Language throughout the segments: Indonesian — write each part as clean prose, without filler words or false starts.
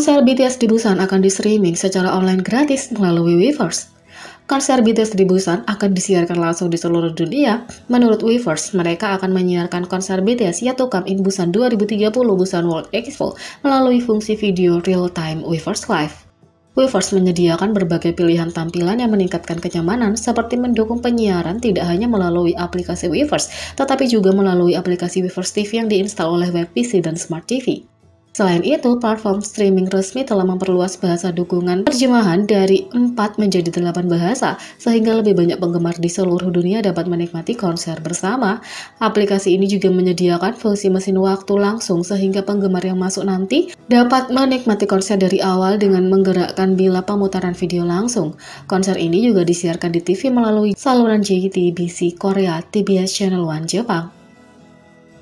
Konser BTS di Busan akan di-streaming secara online gratis melalui Weverse. Konser BTS di Busan akan disiarkan langsung di seluruh dunia. Menurut Weverse, mereka akan menyiarkan konser BTS Yet to Come in Busan 2030 Busan World Expo melalui fungsi video real-time Weverse Live. Weverse menyediakan berbagai pilihan tampilan yang meningkatkan kenyamanan, seperti mendukung penyiaran tidak hanya melalui aplikasi Weverse, tetapi juga melalui aplikasi Weverse TV yang diinstal oleh web PC dan Smart TV. Selain itu, platform streaming resmi telah memperluas bahasa dukungan terjemahan dari 4 menjadi 8 bahasa, sehingga lebih banyak penggemar di seluruh dunia dapat menikmati konser bersama. Aplikasi ini juga menyediakan fungsi mesin waktu langsung, sehingga penggemar yang masuk nanti dapat menikmati konser dari awal dengan menggerakkan bila pemutaran video langsung. Konser ini juga disiarkan di TV melalui saluran JTBC Korea, TBS Channel 1 Jepang.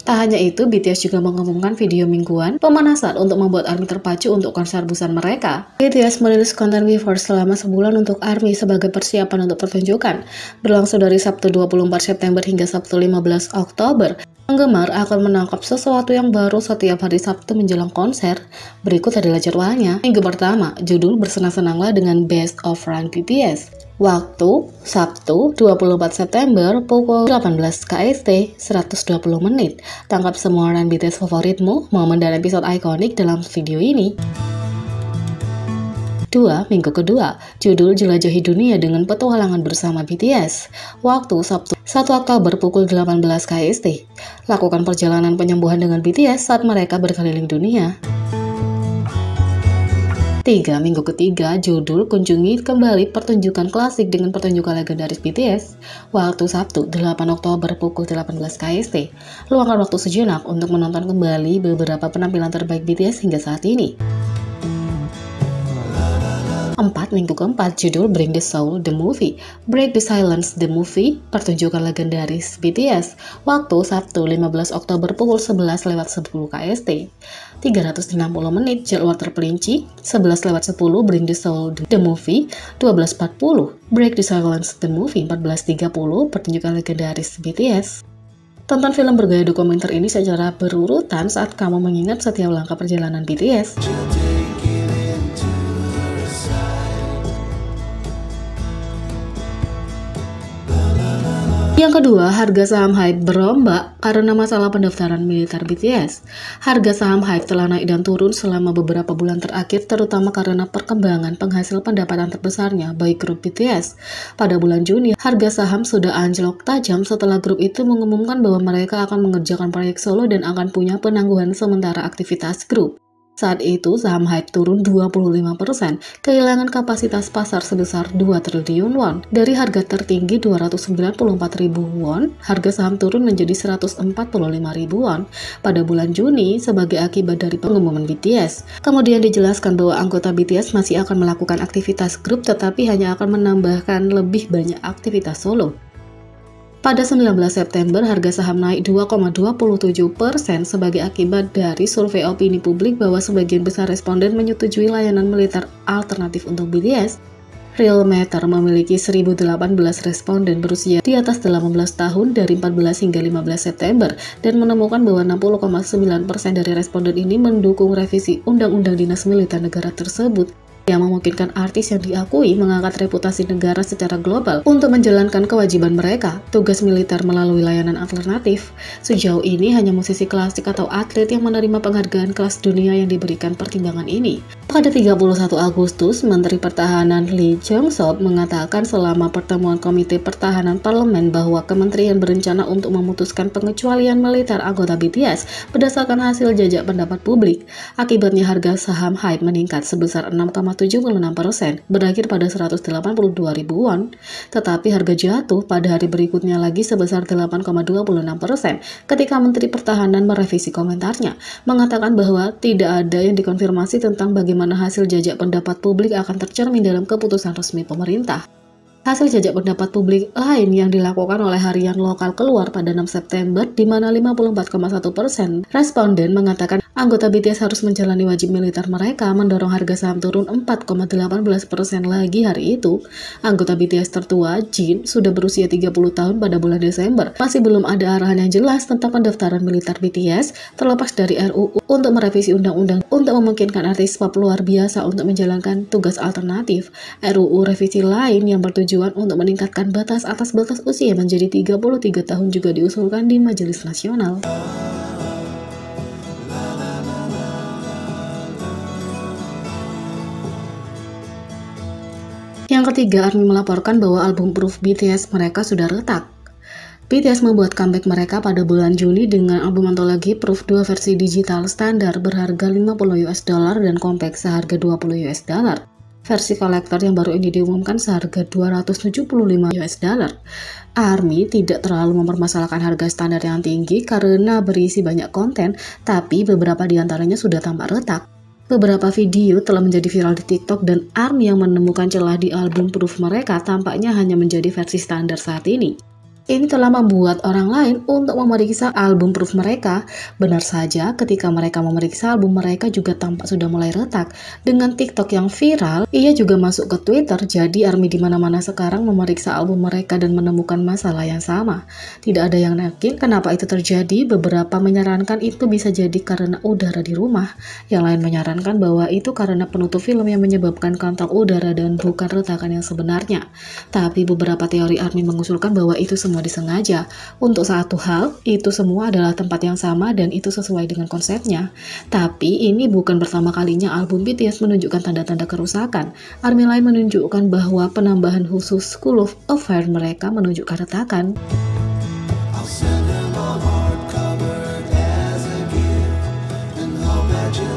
Tak hanya itu, BTS juga mengumumkan video mingguan pemanasan untuk membuat ARMY terpacu untuk konser Busan mereka. BTS merilis konten Weverse selama sebulan untuk ARMY sebagai persiapan untuk pertunjukan. Berlangsung dari Sabtu 24 September hingga Sabtu 15 Oktober. Penggemar akan menangkap sesuatu yang baru setiap hari Sabtu menjelang konser. Berikut adalah jadwalnya. Minggu pertama, judul Bersenang-senanglah dengan Best of Run BTS. Waktu, Sabtu 24 September pukul 18 KST 120 menit. Tangkap semua run BTS favoritmu, momen dan episode ikonik dalam video ini. 2. Minggu kedua, judul Jelajahi Dunia dengan Petualangan Bersama BTS. Waktu, Sabtu 1 Oktober pukul 18 KST. Lakukan perjalanan penyembuhan dengan BTS saat mereka berkeliling dunia. 3. Minggu ketiga, judul Kunjungi Kembali Pertunjukan Klasik dengan Pertunjukan Legendaris BTS. Waktu Sabtu 8 Oktober pukul 18 KST. Luangkan waktu sejenak untuk menonton kembali beberapa penampilan terbaik BTS hingga saat ini. 4. Minggu keempat, judul Bring the Soul The Movie, Break the Silence The Movie, Pertunjukan Legendaris BTS. Waktu Sabtu 15 Oktober pukul 11:10 KST. 360 menit jadwal terperinci. 11:10 Bring the Soul The Movie, 12:40 Break the Silence The Movie, 14:30 Pertunjukan Legendaris BTS. Tonton film bergaya dokumenter ini secara berurutan saat kamu mengingat setiap langkah perjalanan BTS. Yang kedua, harga saham HYBE berombak karena masalah pendaftaran militer BTS. Harga saham HYBE telah naik dan turun selama beberapa bulan terakhir, terutama karena perkembangan penghasil pendapatan terbesarnya, baik grup BTS. Pada bulan Juni, harga saham sudah anjlok tajam setelah grup itu mengumumkan bahwa mereka akan mengerjakan proyek solo dan akan punya penangguhan sementara aktivitas grup. Saat itu, saham HYBE turun 25%, kehilangan kapasitas pasar sebesar 2 triliun won. Dari harga tertinggi 294.000 won, harga saham turun menjadi 145.000 won pada bulan Juni sebagai akibat dari pengumuman BTS. Kemudian dijelaskan bahwa anggota BTS masih akan melakukan aktivitas grup tetapi hanya akan menambahkan lebih banyak aktivitas solo. Pada 19 September, harga saham naik 2,27% sebagai akibat dari survei opini publik bahwa sebagian besar responden menyetujui layanan militer alternatif untuk BTS. Real Matter memiliki 1.018 responden berusia di atas 18 tahun dari 14 hingga 15 September dan menemukan bahwa 60,9% dari responden ini mendukung revisi Undang-Undang Dinas Militer Negara tersebut, yang memungkinkan artis yang diakui mengangkat reputasi negara secara global untuk menjalankan kewajiban mereka, tugas militer melalui layanan alternatif. Sejauh ini hanya musisi klasik atau atlet yang menerima penghargaan kelas dunia yang diberikan pertimbangan ini. Pada 31 Agustus, Menteri Pertahanan Lee Jong-sop mengatakan selama pertemuan Komite Pertahanan Parlemen bahwa kementerian berencana untuk memutuskan pengecualian militer anggota BTS berdasarkan hasil jajak pendapat publik. Akibatnya harga saham HYBE meningkat sebesar 6,76%, berakhir pada 182.000 won, tetapi harga jatuh pada hari berikutnya lagi sebesar 8,26% ketika Menteri Pertahanan merevisi komentarnya, mengatakan bahwa tidak ada yang dikonfirmasi tentang bagaimana hasil jajak pendapat publik akan tercermin dalam keputusan resmi pemerintah. Hasil jajak pendapat publik lain yang dilakukan oleh harian lokal keluar pada 6 September, di mana 54,1% responden mengatakan anggota BTS harus menjalani wajib militer mereka, mendorong harga saham turun 4,18% lagi hari itu. Anggota BTS tertua, Jin, sudah berusia 30 tahun pada bulan Desember. Masih belum ada arahan yang jelas tentang pendaftaran militer BTS, terlepas dari RUU untuk merevisi undang-undang Untuk memungkinkan artis pop luar biasa untuk menjalankan tugas alternatif, RUU revisi lain yang bertujuan untuk meningkatkan batas atas batas usia menjadi 33 tahun juga diusulkan di Majelis Nasional. Yang ketiga, ARMY melaporkan bahwa album Proof BTS mereka sudah retak. BTS membuat comeback mereka pada bulan Juni dengan album antologi Proof 2 versi digital standar berharga $50 dan compact seharga $20. Versi kolektor yang baru ini diumumkan seharga $275. ARMY tidak terlalu mempermasalahkan harga standar yang tinggi karena berisi banyak konten, tapi beberapa di antaranya sudah tampak retak. Beberapa video telah menjadi viral di TikTok dan ARMY yang menemukan celah di album Proof mereka tampaknya hanya menjadi versi standar saat ini. Ini telah membuat orang lain untuk memeriksa album Proof mereka. Benar saja, ketika mereka memeriksa album mereka juga tampak sudah mulai retak. Dengan TikTok yang viral, ia juga masuk ke Twitter, jadi ARMY di mana-mana sekarang memeriksa album mereka dan menemukan masalah yang sama. Tidak ada yang yakin kenapa itu terjadi. Beberapa menyarankan itu bisa jadi karena udara di rumah. Yang lain menyarankan bahwa itu karena penutup film yang menyebabkan kantong udara dan bukan retakan yang sebenarnya. Tapi beberapa teori ARMY mengusulkan bahwa itu semua disengaja. Untuk satu hal, itu semua adalah tempat yang sama dan itu sesuai dengan konsepnya. Tapi ini bukan pertama kalinya album BTS menunjukkan tanda-tanda kerusakan. ARMY lain menunjukkan bahwa penambahan khusus School of Fire mereka menunjukkan retakan.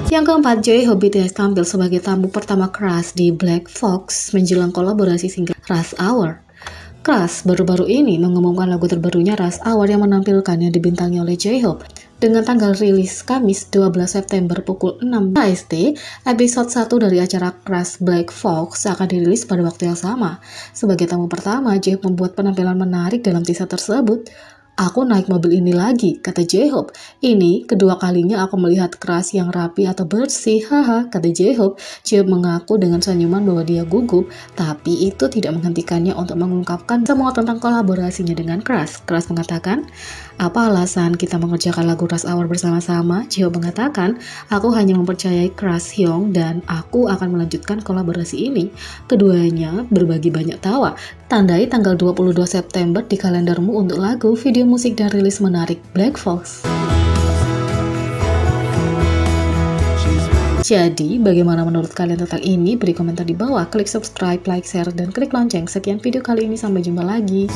Yang keempat, J-Hope BTS tampil sebagai tamu pertama Crush di Black Fox menjelang kolaborasi single Rush Hour. Crush baru-baru ini mengumumkan lagu terbarunya Rush Hour yang menampilkannya dibintangi oleh J-Hope. Dengan tanggal rilis Kamis 12 September pukul 6 AST, episode 1 dari acara Crush Black Fox akan dirilis pada waktu yang sama. Sebagai tamu pertama, J-Hope membuat penampilan menarik dalam teaser tersebut. "Aku naik mobil ini lagi," kata J-Hope. "Ini kedua kalinya aku melihat Crush yang rapi atau bersih, haha," kata J-Hope. J-Hope mengaku dengan senyuman bahwa dia gugup, tapi itu tidak menghentikannya untuk mengungkapkan semua tentang kolaborasinya dengan Crush. Crush mengatakan, "Apa alasan kita mengerjakan lagu Rush Hour bersama-sama?" J-Hope mengatakan, "Aku hanya mempercayai Crush Hyung dan aku akan melanjutkan kolaborasi ini." Keduanya berbagi banyak tawa. Tandai tanggal 22 September di kalendermu untuk lagu, video musik, dan rilis menarik Black Fox. Jadi, bagaimana menurut kalian tentang ini? Beri komentar di bawah, klik subscribe, like, share, dan klik lonceng. Sekian video kali ini, sampai jumpa lagi.